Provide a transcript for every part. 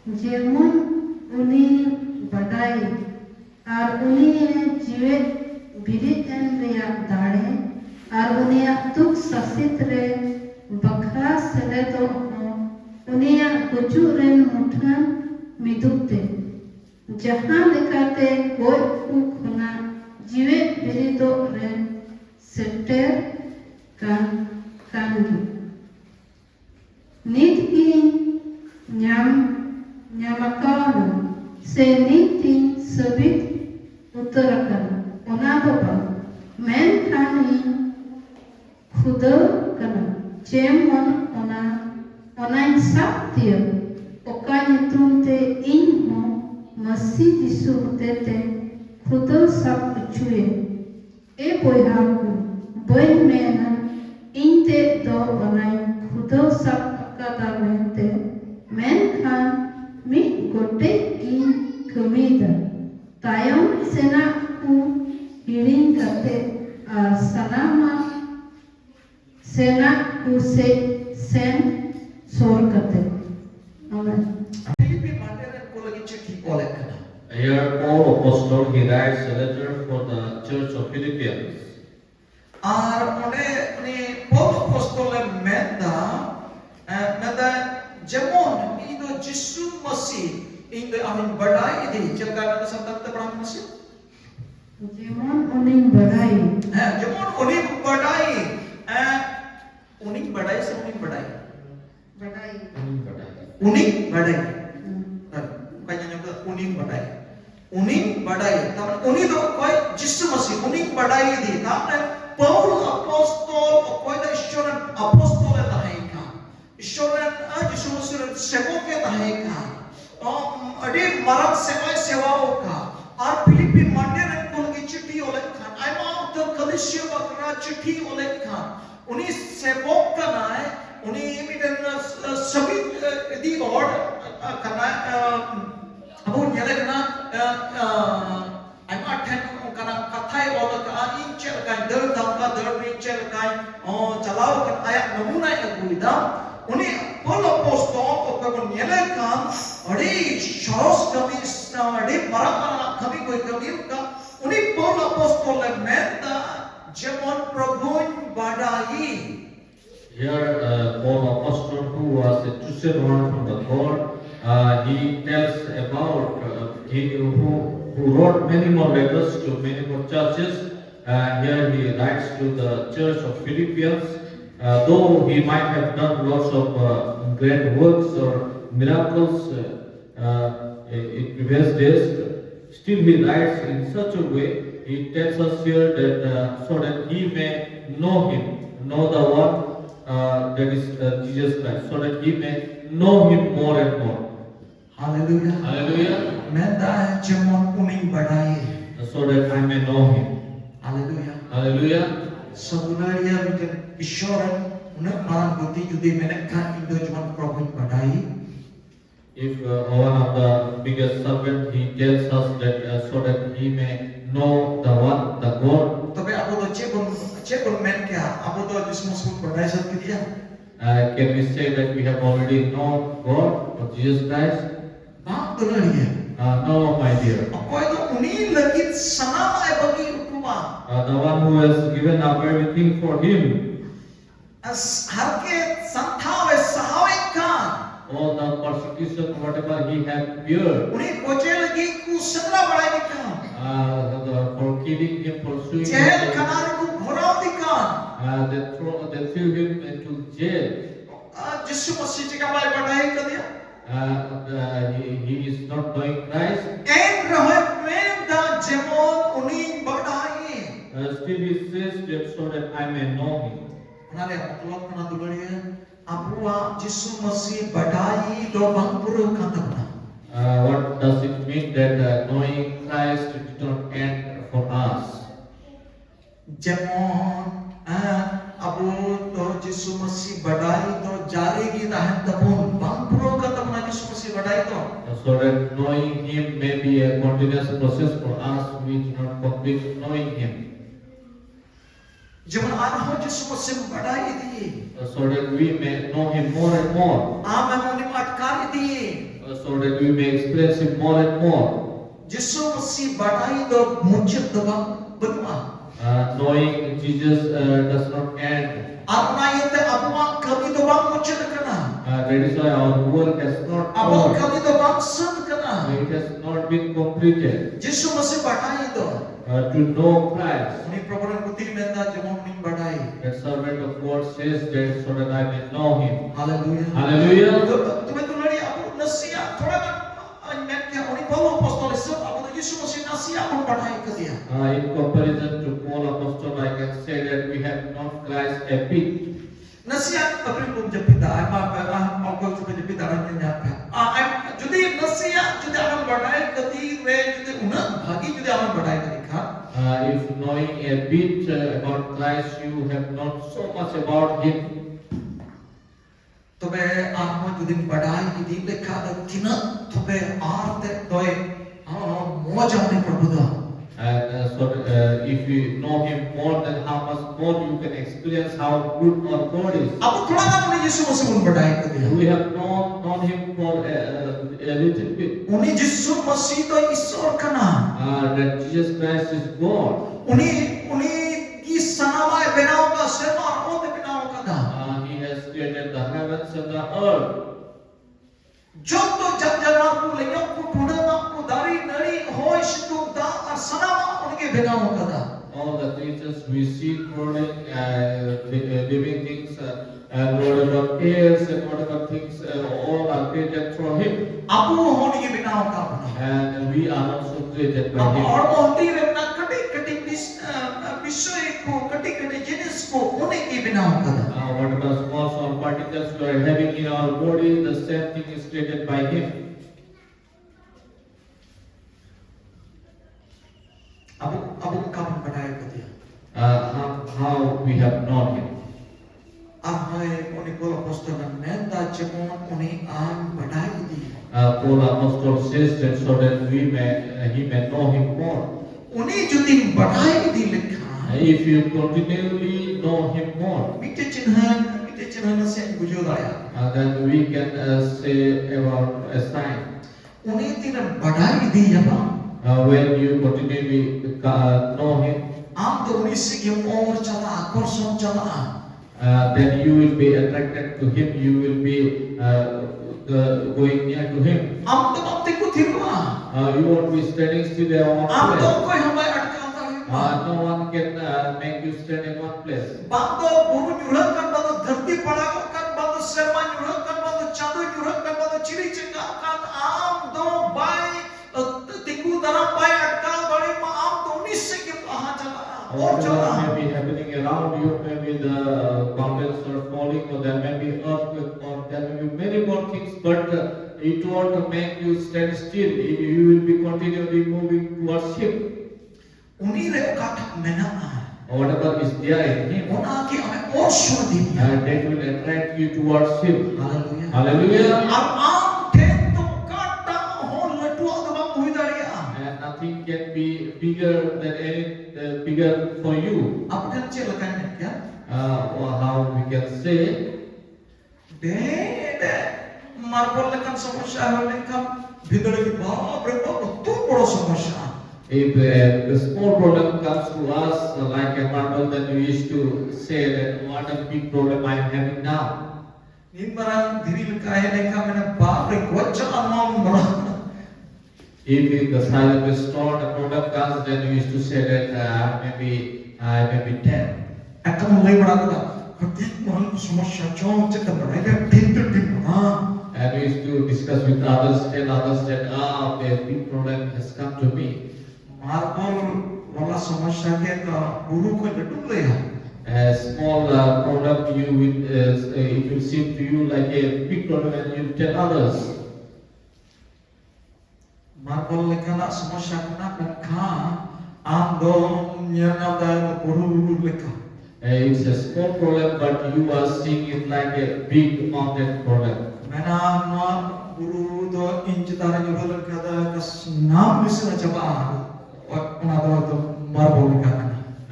जेमन उनी बड़ाई और उनी जीवे बिरित एन रिया दाड़े और उनिया तुक ससित रे बखरा सेले तो उनिया गुजु रेन मुठन मिदुकते जहां लेकाते गोय खुना जीवे बिरितो रेन सेटर कानगी नित की ᱧᱟᱢᱟᱠᱟᱣᱱᱟ ᱥᱮ ᱱᱤᱛᱤᱧ ᱥᱟᱹᱵᱤᱛ ᱩᱛᱟᱹᱨ ᱟᱠᱟᱱᱟ ᱚᱱᱟ ᱫᱚ ᱵᱟᱝ ᱢᱮᱱᱠᱷᱟᱱ ᱤᱧ ᱠᱷᱩᱫᱟᱹᱣ ᱠᱟᱱᱟ ᱡᱮᱢᱚᱱ ᱚᱱᱟᱧ ᱥᱟᱵ ᱛᱤᱭᱟᱹᱜ ᱚᱠᱟ ᱧᱩᱛᱩᱢ ᱛᱮ ᱤᱧ ᱦᱚᱸ ᱢᱟᱹᱥᱤ ᱡᱤᱥᱩ ᱦᱚᱛᱮᱛᱮ ᱠᱷᱩᱫᱟᱹᱣ ᱥᱟᱵ ᱦᱚᱪᱚᱭᱮ ᱮ ᱵᱚᱭᱦᱟ ᱠᱚ ᱵᱟᱹᱧ ᱢᱮᱱᱟ ᱤᱧ ᱛᱮ ᱫᱚ ᱚᱱᱟᱧ ᱠᱷᱩᱫᱟᱹᱣ ᱥᱟᱵ ᱟᱠᱟᱫᱟ ᱢᱮᱱᱛᱮ मेनखान मिट गोटे की कमीदा तायम सेना को हिड़िंग करते और सनामा सेना को से सेन सोर करते आमेन Filipi mandere ko lagi chithi oleh kana. Here, Paul Apostle, he writes a letter for the church of Philippians. Ar onde ni Paul Apostle menda jemon indo Jisu Masih indo amin badai di jaga nada santat terang Masih. जेमन उनिंग बढ़ाई Jemon uning badai uning badai se uning badai बढ़ाई uning badai bukannya juga uning badai taman uni do koi Jisu Masih uning badai di taman Paul Apostol koi da isyoran apostol taheka isyoran Jisu Masih seboknya taheka adi maram sewa ka ar Filipi mandere ko lagi chithi oleh khan aima utar kalisya bakra chithi oleh khan uni sebok kana uni miten sabit di lord kana abu nyale kana aima ten kana kathai oleh ka inchel ka dar inchel ka chalao ka ayak namuna aguida uni Paul Apostol ko nyale kan adi shoros kami adi marang kami koi kami ka uni Paul Apostol menta jemon prabhuin badai. Here, Paul Apostle, who was a chosen one from the God, he tells about who wrote many more letters to many more churches. Here he writes to the church of Philippians. Though he might have done lots of great works or miracles in previous days, still he writes in such a way. He tells us here that so that he may know him, know the one that is Jesus Christ, so that he may know him more and more. Hallelujah. Hallelujah. Menta jemon uning badai. So that I may know him. Hallelujah. Hallelujah. Sebenarnya mungkin isyoran unek marang bukti judi menekkan indo jemon prabhuin badai. If one of the biggest servant, he tells us that so that he may know the one, the God. Tapi aku tuh cekun men kya, aku tuh dismusuk badai satu dia. Can we say that we have already known God or Jesus Christ? Bang benar dia. No, my dear. Aku itu uni lagi sanama bagi hukuman. The one who has given up everything for him. Harket santawe sahawekan. All the persecution, whatever he had beared, Uni koce lagi ku segera badai dikan. for killing him, pursuing Jahil him, kanari ku ghorau dikan. they threw him into jail. Jisu Masih jika badai ke dia. He is not knowing Christ. En rahmat menda jemon uning badai. Still he says that so that I may know him. Kenapa ya? Kalau kena dulu dia, apua Jisu Masih badai do bang puru kata benar. What does it mean that knowing Christ did not end for us? Jemon abu do Jisu Masih badai do jari kita hendapun bang puru kata benar Jisu Masih badai do. So that knowing him may be a continuous process for us. We do not complete knowing him. Jemon arho Jisu Masih badai di. So that we may know him more and more. Amen muni matkar di. so that we may experience Him more and more. Yesus Mesih badai do muncul dalam benua. Knowing Jesus does not end. Arna yete abuang kami do bang muncul kena. That is why our work has not Abang over. kami do bang sen kena. It has not been completed. Yesus Mesih badai do. To know Christ. Ini program putih menda jemong ning badai. The servant of God says that so that I may know Him. Haleluya. Hallelujah. Tume tulari abu nasia thoda kan net kya oni Paulo apostol itu abu Yesus Mesih nasia abu badai ke dia. In comparison to Paul Apostle, I can say that we have known Christ a bit. Nasihat tapi belum jepita. Mau kau coba jepita dan nyata. Jadi nasihat jadi akan badai ketire jadi unang bagi jadi akan badai ketika. If knowing a bit about Christ, you have known so much about Him. तबे आत्मा जुदी बढ़ाई इदी लेखा the किना तबे आरते तोय मौज हमने प्रभु दा. And if you know Him more, then how much more you can experience how good our God is. अब थोड़ा ना उन्हें यीशु मसीह उन बढ़ाई कर दिया. We have known Him for a little bit. उन्हें यीशु मसीह तो ईश्वर का नाम. That Jesus Christ is God. उन्हें इस सनावाय बनाओ का सेवा और ते बनाओ का नाम. He has created the heavens and the earth. जो तो जब जनाब को लेंगे को ढूंढना को दारी नड़ी होय शितु दा और सनावा उनके बनाओ का नाम. All the creatures we see, crawling, living things, and whatever cares and whatever things, all are created for Him. आपू होने के बनाओ का बना. And we are also created by अब Him. और मोहती रहना कटी कटी विषय को कटी कटी जिनिस को होने के बनाओ का नाम. Whatever small small particles we are having in our body, the same thing is created by Him. अब काम बढ़ाए कर दिया. How we have known Him. अब है उन्हें कोल apostol ने दा जमोन उन्हें आम बढ़ाई दी. Paul Apostle says that so that he may know Him more. उन्हें जो दिन बढ़ाई दी लिखा. If you continually know Him more, मिटे चिन्ह न से गुजर आया. then we can say about a sign. उन्हें दिन बढ़ाई दी जब When you continually know Him, आम तो उन्हें से क्यों और चला आकर्षण चला. then you will be attracted to Him. You will be going near to Him. आम तो बाप देखो थिरवा. You won't be standing still in one आम तो place. कोई हमें अटकाता है. No one can make you stand in one place. बाप तो बुरु न्यूरल कर बातो धरती पड़ा को कर बातो शर्मा न्यूरल कर बातो चांदो न्यूरल कर बातो चिड़ी चिंगा कर आम दो बाय तिकु दरा बाय अटका बड़े मां आम तो 19 से के कहां चला और चला. Whatever may be happening around you, maybe the mountains are falling, or there may be earthquake, or there may be many more things, but it won't make you stand still. You will be continually moving towards Him. उन्हीं रे काट मेना Whatever is there in Him, ओना के हमें और show the. that will attract you towards Him. Hallelujah. Hallelujah. अब आम थे तो काटा हो लटुआ तो बाप हुई दाड़िया. And nothing can be bigger than any bigger for you. अब kan cek lekan ya. Or how we can say, Dede marble lekan समस्या हो लेकिन भीतर की बाप रे बाप तो बड़ा समस्या. if a small problem comes to us like a marble, then we used to say that what a big problem I am having now. नींद मरान धीरे लकाए लेकिन मैंने बाप रे कोच्चा अमाम मरा. If the size of a stone, a problem comes, then we used to say that maybe I may be dead. ऐसा मुल्ले बड़ा था. हत्या महल समस्या चौंक चेक बड़ा है दिन हाँ. And we used to discuss with others, tell others that a big problem has come to me. Marble वाला समस्या के का गुरु को लटू ले है. A small problem, it will seem to you like a big problem, and you tell others. Marble लेकिन समस्या को ना कहा आम दो नियरना दार गुरु लेका. It's a small problem, but you are seeing it like a big mountain problem. मैंने ना गुरु दो इंच तारे जो लेका दा कस नाम मिसना चबा और उना दो मार्बल लेका.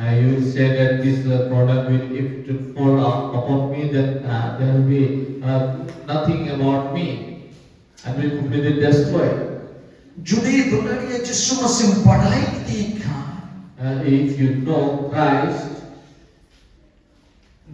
You will say that this problem will, if it will fall upon me, then there will be nothing about me. and will completely destroy. Judi dunia Yesus masih badai tika. If you know Christ,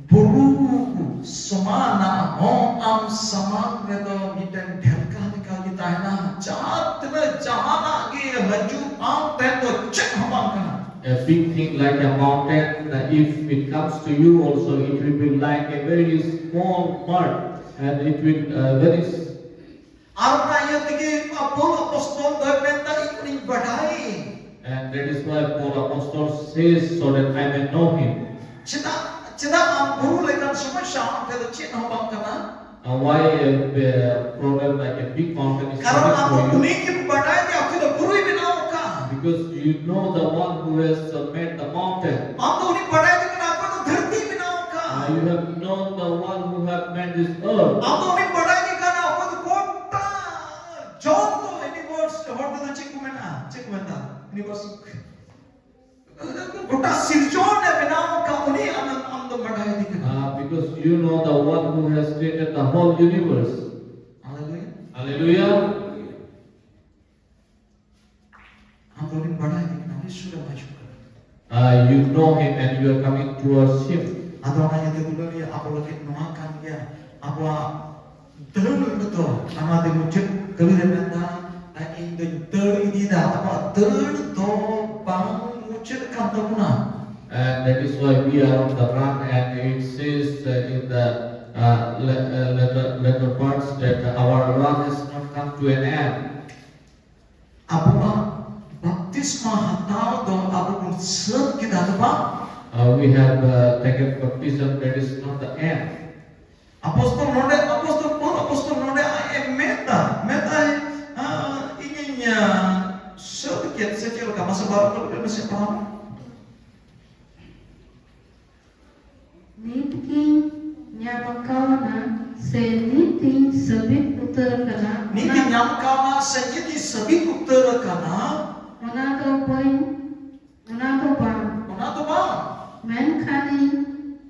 Buru semana am saman medo miten dherka nika kita है ना जात में जहाना के हजू am तेतो cek hamam kana. a big thing like a mountain, if it comes to you also, it will be like a very small mud, and it will very. Arna ya tiki Paul apostol dormenta ikuning badai. And that is why Paul Apostle says, so that I may know him. Cita am buru lekan semua syam teto cek hamam kana. Why a problem like a big mountain is Karena aku coming for you? unikin badai ni aku dah buru binau ka. Because you know the one who has made the mountain. Am tu unik badai ni kena aku tu dharti binau ka. You have known the one who have made this earth. Am tu unik badai ni kena aku tu kota. Jauh tu universe hot tu cek kumena. Universe. Kota sirjon ni binau ka uni am tu badai ni kena. Because you know the one who has created the whole universe. Hallelujah. Hallelujah. Am tu unik badai ni kena. Ini sudah maju. You know him and you are coming towards him. Atau orang yang dulu ni apa lagi nuakan dia apa terlalu betul. Nama dia muncul keluar benda. Ini terlalu tidak apa terlalu bang muncul kantor puna. And that is why we are on the run, and it says in the letter parts that our run has not come to an end. Apa baptisma hatau do apa pun set kita tu bang. We have taken baptism, that is not the end. Apostol node meta ininya sedikit saja kalau masa baru kalau masih paham. नीति न्यामकावना से नीति सभी उत्तर करना Niti nyamkawa senjiti sabit utara kana. उनादो बन उनादो balm Onato ba? मैं खानी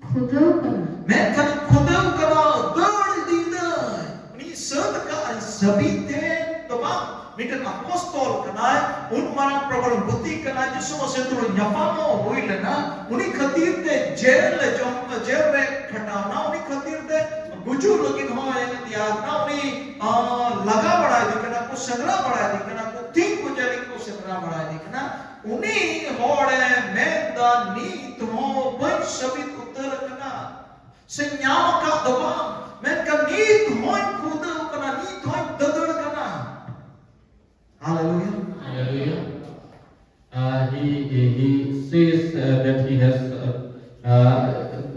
खुदो करना Mereka kudau kana derdidai. Ni sedekah sabite to ba? Mikan apostol kana unmarang prabar buti kana Yesus masentro nyapamo hoilena. Uni khatir te jail re khatana uni khatir te Gujju login हो या दिया ना उन्हीं लगा बढ़ा दिखना को सदरा बढ़ा दिखना को तीन को जली को सदरा बढ़ा दिखना उन्हीं होड़े में दा नीत हो बन सबित उत्तर करना संयाम का दबा मैं का नीत हो खुद करना नीत हो ददड़ करना hallelujah Hallelujah. He says that he has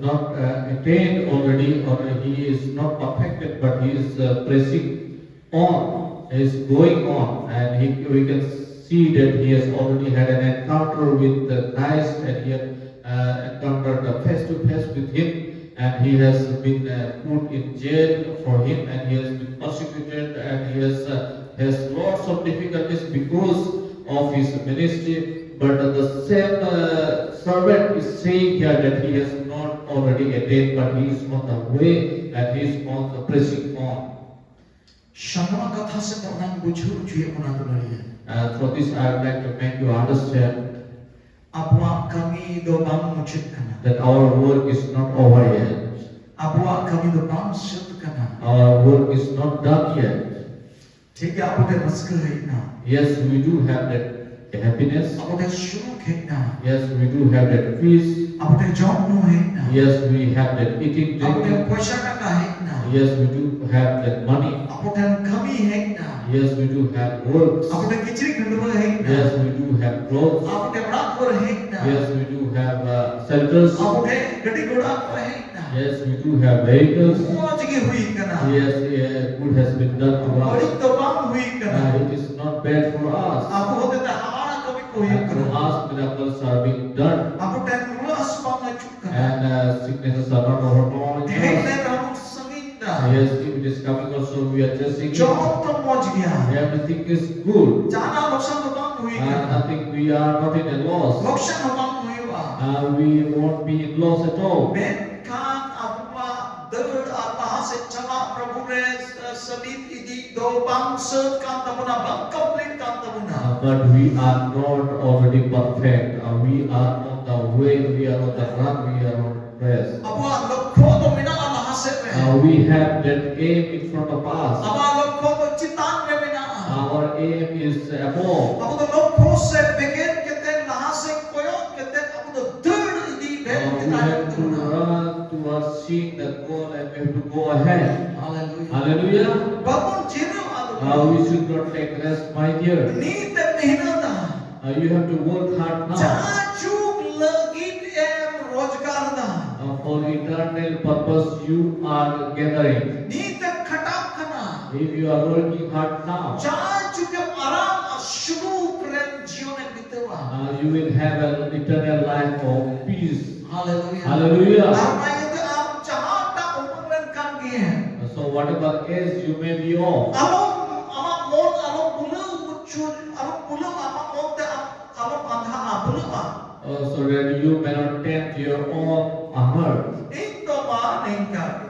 not attained already, or he is not perfected, but he is pressing on, he is going on, and we can see that he has already had an encounter with Christ, and he had encountered face to face with him, and he has been put in jail for him, and he has been persecuted, and he has lots of difficulties because of his ministry. But the same servant is saying here that he has not already attained, but he is on the way and he is on the pressing on. Semua kata seorang bujur juga pernah terjadi. For this, I would like to make you understand Apa kami dobang mucikkan. that our work is not over yet. Apa kami dobang setkan. Our work is not done yet. Tiga apa dia masker hina. Yes, we do have that happiness. Apa dia syuruk hina. Yes, we do have that peace. Apa dia jomu hina. Yes, we have that eating, Apa dia drinking. puasa kata hina. Yes, we do have that money. Apa dia kami hina. Yes, we do have works. Apa dia kecil kedua hina. Yes, we do have clothes. Apa dia berakor hina. Yes, we do have shelters. Apa dia gede goda apa hina. Yes, we do have vehicles. Semua jadi hui kana. Yes, good has been done to Balik us. dobang hui kana. It is not bad for us. Apa hote tak hara kami koi And for kana. us, miracles are being done, Apa dia luas pangacuk kana. and sicknesses are not overflowing Hei us. dia ramu senginda. Yes, if it is coming also, we are chasing it. Jauh tu moj gaya. Everything is good, Jana loksan dobang hui and kana. I think we are not in a loss. Loksan dobang hui wa. We won't be in loss at all. Ben kan apa derd apa se chala prabhu re sabit idi do bangsa kan tabuna bang complete kan tabuna. But we are not already perfect. We are on the way, we are on the run, we are on rest. Abua lokho to mina Allah hasep me. We have that aim in front of us. Abua lokho to citan me mina. Our aim is above. Abu to lokho se begin kete lahasek koyo kete abu to third idi ben We kita have to tabuna. run towards seeing the goal and we have to go ahead. Hallelujah. Hallelujah. Babun jiru adu. We should not take rest, my dear. Ni te mehnata. You have to work hard now. Jajug lagit em rozgar da. For eternal purpose you are gathering. Ni te khatak khana. If you are working hard now, Jajug ke aram ashuru prem jione bitewa. you will have an eternal life of peace. Hallelujah. Hallelujah. Karena itu am jahat tak umumkan kan dia. So whatever age you may be of, Alom amak mon alom bulu muncul alom bulu amak mon te alom antha bulu ah. so that you may not tempt your own heart. Itu mah nengkar.